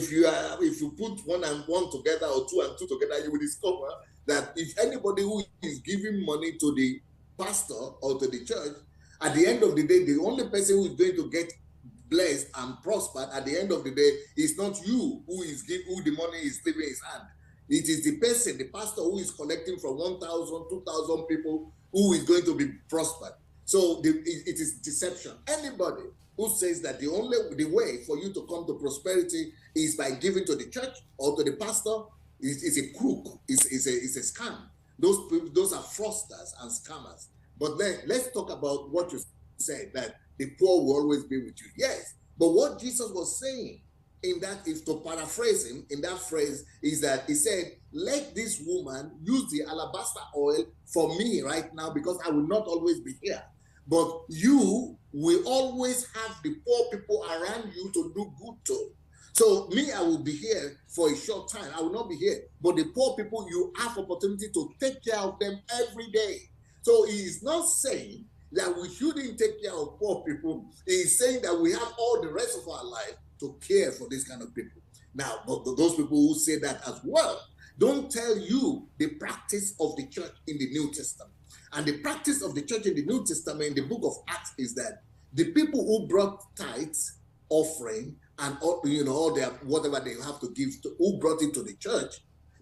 if you put one and one together or two and two together, you will discover that if anybody who is giving money to the pastor or to the church, at the end of the day, the only person who is going to get blessed and prospered at the end of the day is not you who the money is leaving his hand. It is the person, the pastor, who is collecting from 1,000, 2,000 people who is going to be prospered. So it is deception. Anybody who says that the way for you to come to prosperity is by giving to the church or to the pastor is a crook, is a scam. Those are fraudsters and scammers. But then let's talk about what you said, that the poor will always be with you. Yes, but what Jesus was saying in that, if to paraphrase him in that phrase, is that he said, let this woman use the alabaster oil for me right now, because I will not always be here. But you will always have the poor people around you to do good to. So me, I will be here for a short time. I will not be here. But the poor people, you have opportunity to take care of them every day. So he is not saying that we shouldn't take care of poor people. He is saying that we have all the rest of our life to care for this kind of people. Now, but those people who say that as well don't tell you the practice of the church in the New Testament. And the practice of the church in the New Testament, in the book of Acts, is that the people who brought tithes, offering, and all their whatever they have to give, who brought it to the church,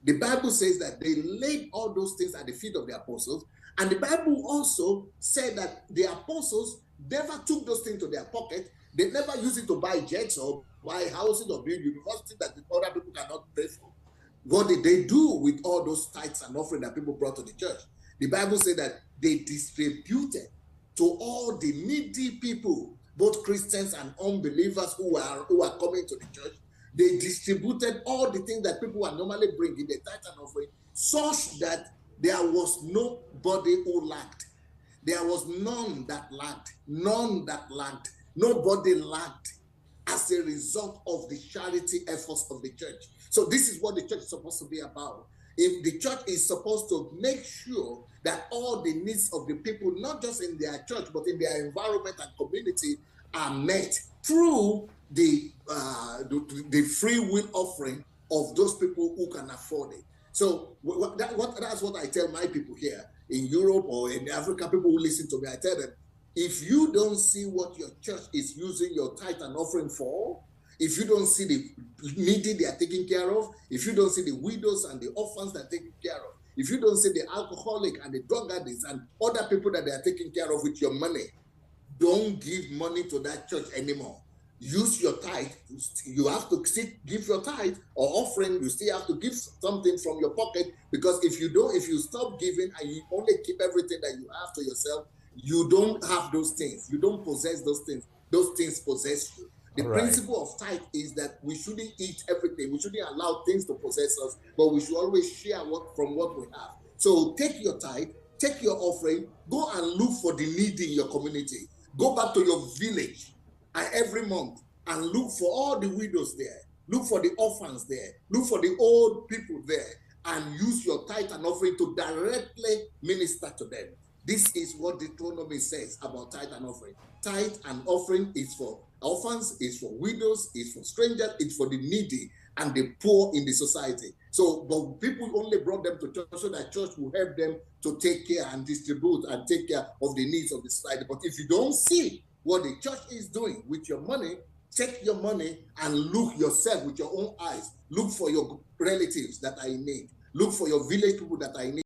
the Bible says that they laid all those things at the feet of the apostles. And the Bible also said that the apostles never took those things to their pocket. They never used it to buy jets or buy houses or build universities that other people cannot pay for. What did they do with all those tithes and offering that people brought to the church? The Bible said that they distributed to all the needy people, both Christians and unbelievers who are coming to the church. They distributed all the things that people are normally bringing, the tithe and offering, such that there was nobody who lacked. There was none that lacked. None that lacked. Nobody lacked as a result of the charity efforts of the church. So this is what the church is supposed to be about. If the church is supposed to make sure that all the needs of the people, not just in their church, but in their environment and community, are met through the free will offering of those people who can afford it. So that's what I tell my people here in Europe or in Africa, people who listen to me. I tell them, if you don't see what your church is using your tithe and offering for, if you don't see the needy they are taking care of, if you don't see the widows and the orphans that are taken care of, if you don't see the alcoholic and the drug addicts and other people that they are taking care of with your money, don't give money to that church anymore. Use your tithe. You have to give your tithe or offering. You still have to give something from your pocket, because if you stop giving and you only keep everything that you have to yourself, you don't have those things. You don't possess those things. Those things possess you. The principle of tithe is that we shouldn't eat everything. We shouldn't allow things to possess us, but we should always share from what we have. So take your tithe, take your offering, go and look for the needy in your community. Go back to your village every month and look for all the widows there. Look for the orphans there. Look for the old people there, and use your tithe and offering to directly minister to them. This is what Deuteronomy says about tithe and offering. Tithe and offering is for orphans, is for widows, is for strangers, it's for the needy and the poor in the society. So, but people only brought them to church so that church will help them to take care and distribute and take care of the needs of the society. But if you don't see what the church is doing with your money, take your money and look yourself with your own eyes. Look for your relatives that are in need. Look for your village people that are in need.